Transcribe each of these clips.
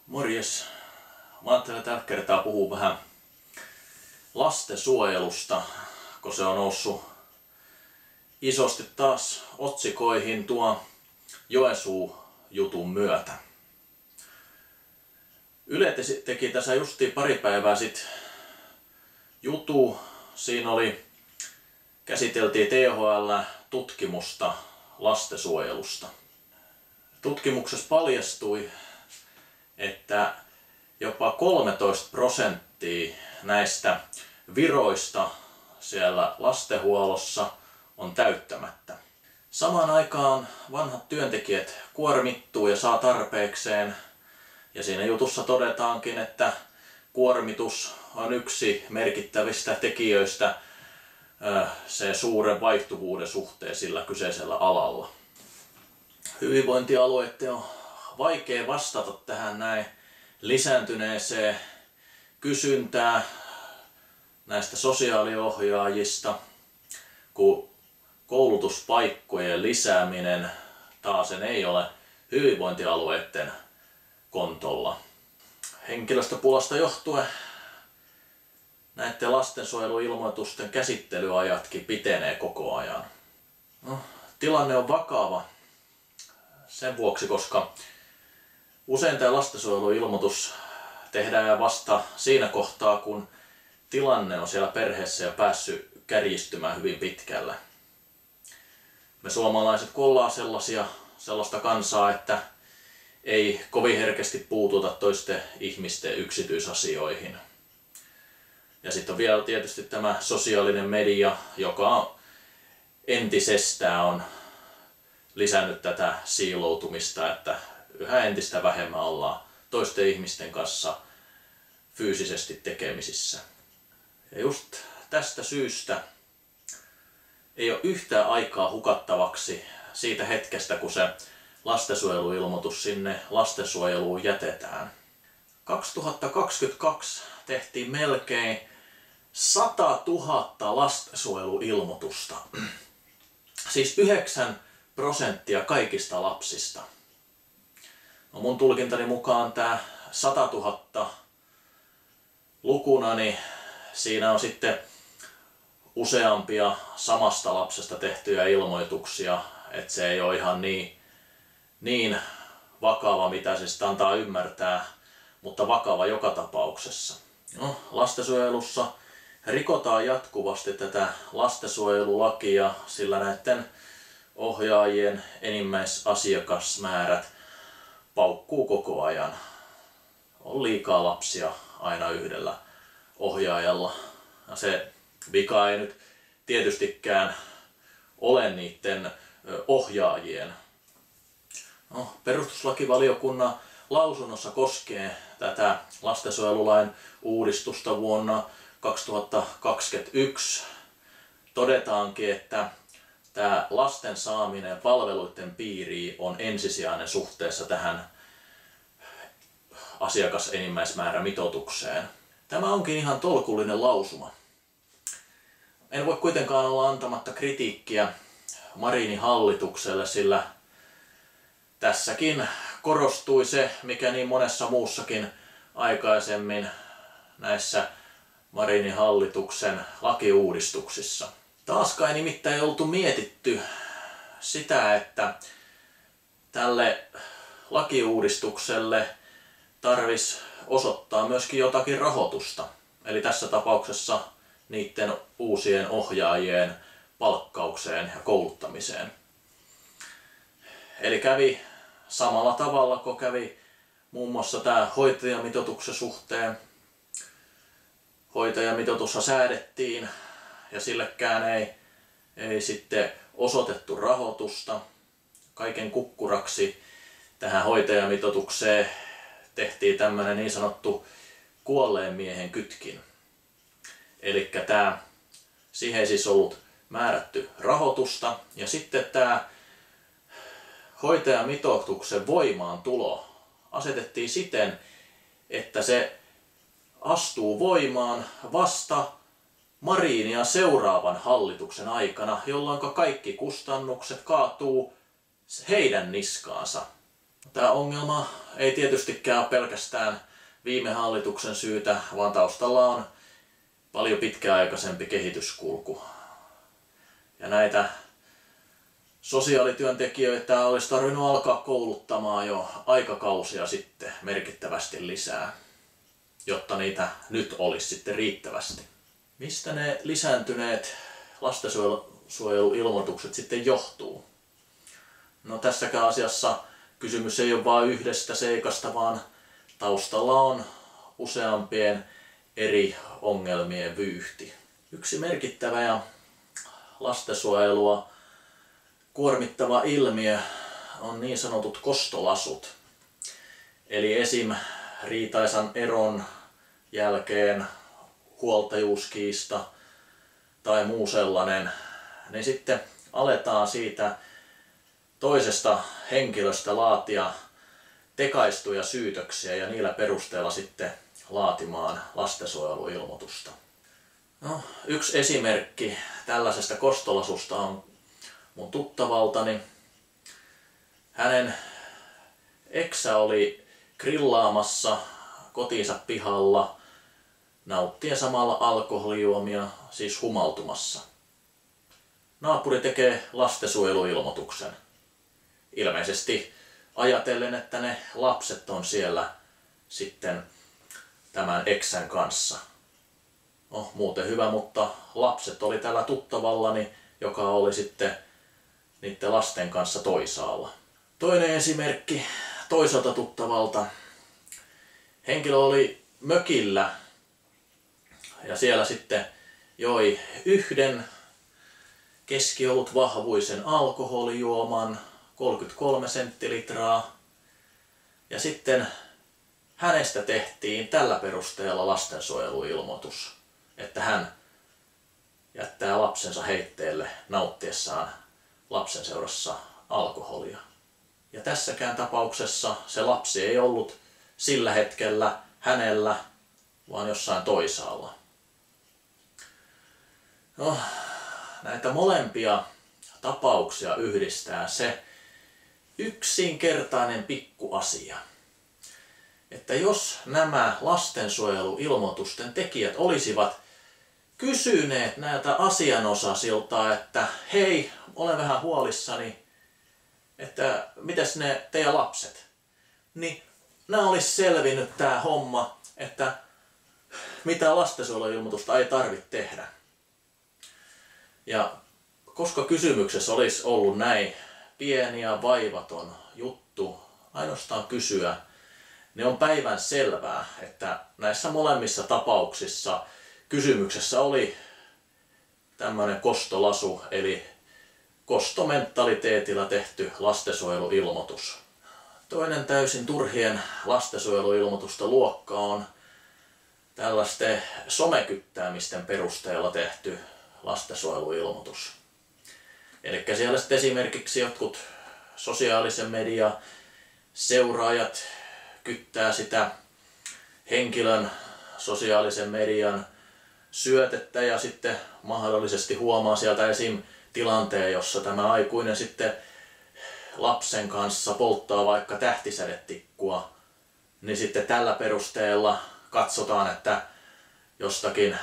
Morjes. Mä ajattelin tällä kertaa puhua vähän lastensuojelusta, kun se on noussut isosti taas otsikoihin tuo Joensuu-jutun myötä. Yle teki tässä justiin pari päivää sitten jutu. Siinä käsiteltiin THL-tutkimusta lastensuojelusta. Tutkimuksessa paljastui, että jopa 13% näistä viroista siellä lastenhuollossa on täyttämättä. Samaan aikaan vanhat työntekijät kuormittuu ja saa tarpeekseen. Ja siinä jutussa todetaankin, että kuormitus on yksi merkittävistä tekijöistä se suuren vaihtuvuuden suhteen sillä kyseisellä alalla. Hyvinvointialueiden on vaikea vastata tähän näin lisääntyneeseen kysyntään näistä sosiaaliohjaajista, kun koulutuspaikkojen lisääminen taas ei ole hyvinvointialueiden kontolla. Henkilöstöpulasta johtuen näiden lastensuojeluilmoitusten käsittelyajatkin pitenee koko ajan. Tilanne on vakava sen vuoksi, koska usein tämä lastensuojeluilmoitus tehdään vasta siinä kohtaa, kun tilanne on siellä perheessä jo päässyt kärjistymään hyvin pitkälle. Me suomalaiset kun ollaan sellaista kansaa, että ei kovin herkästi puututa toisten ihmisten yksityisasioihin. Ja sitten on vielä tietysti tämä sosiaalinen media, joka entisestään on lisännyt tätä siiloutumista, että yhä entistä vähemmän ollaan toisten ihmisten kanssa fyysisesti tekemisissä. Ja just tästä syystä ei ole yhtään aikaa hukattavaksi siitä hetkestä, kun se lastensuojeluilmoitus sinne lastensuojeluun jätetään. 2022 tehtiin melkein 100 000 lastensuojeluilmoitusta. Siis 9% kaikista lapsista. No mun tulkintani mukaan tämä 100 000 lukuna, niin siinä on sitten useampia samasta lapsesta tehtyjä ilmoituksia, että se ei ole ihan niin vakava, mitä se sitten antaa ymmärtää, mutta vakava joka tapauksessa. No, lastensuojelussa rikotaan jatkuvasti tätä lastensuojelulakia, sillä näiden ohjaajien enimmäisasiakasmäärät paukkuu koko ajan. On liikaa lapsia aina yhdellä ohjaajalla. Ja se vika ei nyt tietystikään ole niiden ohjaajien. No, perustuslakivaliokunnan lausunnossa koskee tätä lastensuojelulain uudistusta vuonna 2021 todetaankin, että tämä lasten saaminen palveluiden piiriin on ensisijainen suhteessa tähän asiakasenimmäismäärämitoitukseen. Tämä onkin ihan tolkullinen lausuma. En voi kuitenkaan olla antamatta kritiikkiä Marinin hallitukselle, sillä tässäkin korostui se, mikä niin monessa muussakin aikaisemmin näissä Marinin hallituksen lakiuudistuksissa. Taaskaan ei nimittäin oltu mietitty sitä, että tälle lakiuudistukselle tarvitsisi osoittaa myöskin jotakin rahoitusta. Eli tässä tapauksessa niiden uusien ohjaajien palkkaukseen ja kouluttamiseen. Eli kävi samalla tavalla kuin kävi muun muassa tämä hoitajamitoituksen suhteen. Hoitajamitoitussa säädettiin ja sillekään ei sitten osoitettu rahoitusta. Kaiken kukkuraksi tähän hoitajamitoitukseen tehtiin tämmöinen niin sanottu kuolleen miehen kytkin. Eli siihen ei siis ollut määrätty rahoitusta. Ja sitten tämä hoitajamitoituksen voimaantulo asetettiin siten, että se astuu voimaan vasta Marinia seuraavan hallituksen aikana, jolloin kaikki kustannukset kaatuu heidän niskaansa. Tämä ongelma ei tietystikään ole pelkästään viime hallituksen syytä, vaan taustalla on paljon pitkäaikaisempi kehityskulku. Ja näitä sosiaalityöntekijöitä olisi tarvinnut alkaa kouluttamaan jo aikakausia sitten merkittävästi lisää, jotta niitä nyt olisi sitten riittävästi. Mistä ne lisääntyneet lastensuojeluilmoitukset sitten johtuu? No tässäkään asiassa kysymys ei ole vain yhdestä seikasta, vaan taustalla on useampien eri ongelmien vyyhti. Yksi merkittävä ja lastensuojelua kuormittava ilmiö on niin sanotut kostolasut. Eli esim. Riitaisan eron jälkeen huoltajuuskiista tai muu sellainen, niin sitten aletaan siitä toisesta henkilöstä laatia tekaistuja syytöksiä ja niillä perusteella sitten laatimaan lastensuojeluilmoitusta. No, yksi esimerkki tällaisesta kostolasusta on mun tuttavaltani. Hänen eksä oli grillaamassa kotinsa pihalla nauttien samalla alkoholijuomia, siis humaltumassa. Naapuri tekee lastensuojeluilmoituksen. Ilmeisesti ajatellen, että ne lapset on siellä sitten tämän eksän kanssa. No, muuten hyvä, mutta lapset oli tällä tuttavallani, joka oli sitten niiden lasten kanssa toisaalla. Toinen esimerkki toiselta tuttavalta. Henkilö oli mökillä ja siellä sitten joi yhden keskiolut vahvuisen alkoholijuoman, 33 senttilitraa. Ja sitten hänestä tehtiin tällä perusteella lastensuojeluilmoitus, että hän jättää lapsensa heitteelle nauttiessaan lapsen seurassa alkoholia. Ja tässäkään tapauksessa se lapsi ei ollut sillä hetkellä hänellä, vaan jossain toisaalla. No, näitä molempia tapauksia yhdistää se yksinkertainen pikkuasia, että jos nämä lastensuojeluilmoitusten tekijät olisivat kysyneet näiltä asianosaisilta, että hei, olen vähän huolissani, että mitäs ne teidän lapset, niin nämä olisi selvinnyt tämä homma, että mitä lastensuojeluilmoitusta ei tarvitse tehdä. Ja koska kysymyksessä olisi ollut näin pieni ja vaivaton juttu ainoastaan kysyä, niin on päivän selvää, että näissä molemmissa tapauksissa kysymyksessä oli tämmöinen kostolasu, eli kostomentaliteetilla tehty lastensuojeluilmoitus. Toinen täysin turhien lastensuojeluilmoitusta luokkaa on tällaisten somekyttäämisten perusteella tehty lastensuojeluilmoitus. Eli siellä sitten esimerkiksi jotkut sosiaalisen median seuraajat kyttää sitä henkilön sosiaalisen median syötettä ja sitten mahdollisesti huomaa sieltä esim. Tilanteen, jossa tämä aikuinen sitten lapsen kanssa polttaa vaikka tähtisädetikkua, niin sitten tällä perusteella katsotaan, että jostakin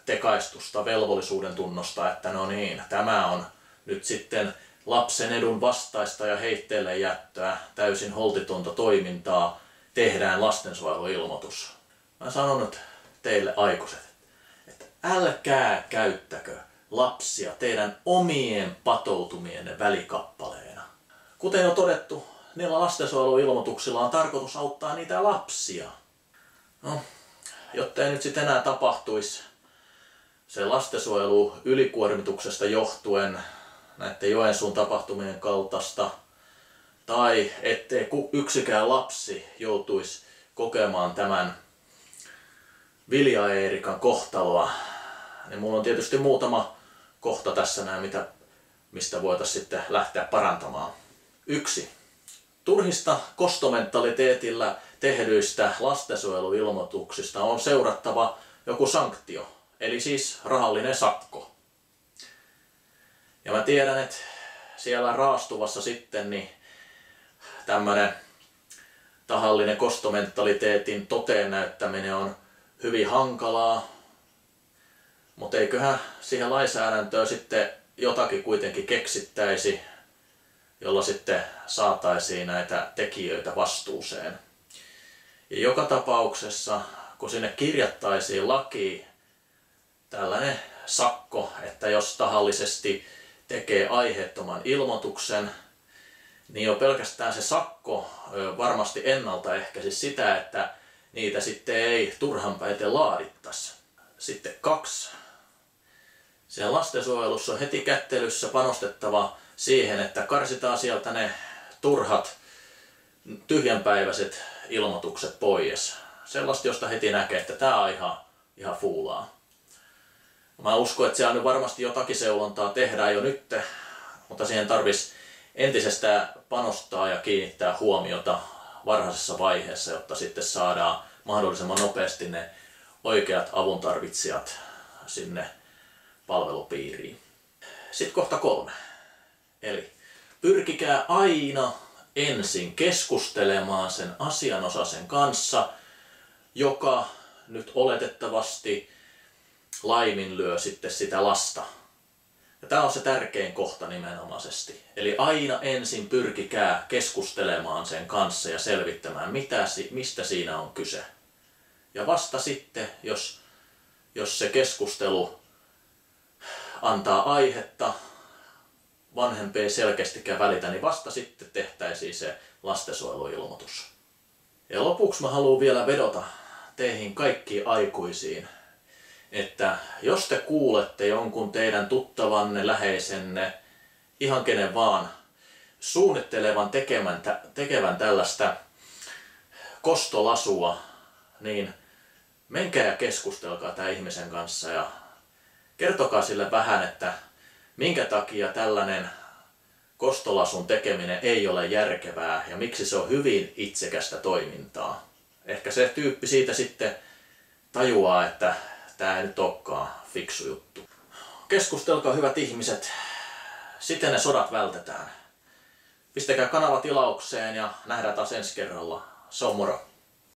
tekaistusta velvollisuuden tunnosta, että no niin, tämä on nyt sitten lapsen edun vastaista ja heitteelle jättöä, täysin holtitonta toimintaa, tehdään lastensuojeluilmoitus. Mä sanon nyt teille aikuiset, että älkää käyttäkö lapsia teidän omien patoutumienne välikappaleena. Kuten on todettu, niillä lastensuojeluilmoituksilla on tarkoitus auttaa niitä lapsia. No, jotta ei nyt sitten enää tapahtuisi se lastensuojelu ylikuormituksesta johtuen näiden Joensuun tapahtumien kaltaista, tai ettei yksikään lapsi joutuisi kokemaan tämän Vilja Eerikan kohtaloa, niin mulla on tietysti muutama kohta tässä näin, mistä voitaisiin sitten lähteä parantamaan. 1. Turhista kostomentaliteetillä tehdyistä lastensuojeluilmoituksista on seurattava joku sanktio, eli siis rahallinen sakko. Ja mä tiedän, että siellä raastuvassa sitten niin tämmönen tahallinen kostomentaliteetin toteen näyttäminen on hyvin hankalaa, mutta eiköhän siihen lainsäädäntöön sitten jotakin kuitenkin keksittäisi, jolla sitten saataisiin näitä tekijöitä vastuuseen. Ja joka tapauksessa, kun sinne kirjattaisiin lakiin tällainen sakko, että jos tahallisesti tekee aiheettoman ilmoituksen, niin jo pelkästään se sakko varmasti ennaltaehkäisi sitä, että niitä sitten ei turhanpäiten laadittaisi. Sitten 2. Siellä lastensuojelussa on heti kättelyssä panostettava siihen, että karsitaan sieltä ne turhat tyhjänpäiväiset ilmoitukset pois. Sellaista, josta heti näkee, että tämä on ihan fuulaa. Mä uskon, että siellä nyt varmasti jotakin seulontaa tehdään jo nyt, mutta siihen tarvitsisi entisestään panostaa ja kiinnittää huomiota varhaisessa vaiheessa, jotta sitten saadaan mahdollisimman nopeasti ne oikeat avuntarvitsijat sinne palvelupiiriin. Sitten kohta 3. Eli pyrkikää aina ensin keskustelemaan sen asianosaisen kanssa, joka nyt oletettavasti laiminlyö sitten sitä lasta. Ja tämä on se tärkein kohta nimenomaisesti. Eli aina ensin pyrkikää keskustelemaan sen kanssa ja selvittämään, mistä siinä on kyse. Ja vasta sitten, jos se keskustelu antaa aihetta, vanhempi ei selkeästikään välitä, niin vasta sitten tehtäisiin se lastensuojeluilmoitus. Ja lopuksi mä haluan vielä vedota teihin kaikkiin aikuisiin, että jos te kuulette jonkun teidän tuttavanne, läheisenne, ihan kenen vaan, suunnittelevan tekevän tällaista kostolasua, niin menkää ja keskustelkaa tämän ihmisen kanssa ja kertokaa sille vähän, että minkä takia tällainen kostolasun tekeminen ei ole järkevää ja miksi se on hyvin itsekästä toimintaa. Ehkä se tyyppi siitä sitten tajuaa, että tämä ei nyt olekaan fiksu juttu. Keskustelkaa hyvät ihmiset, siten ne sodat vältetään. Pistäkää kanava tilaukseen ja nähdään taas ensi kerralla. Se on moro!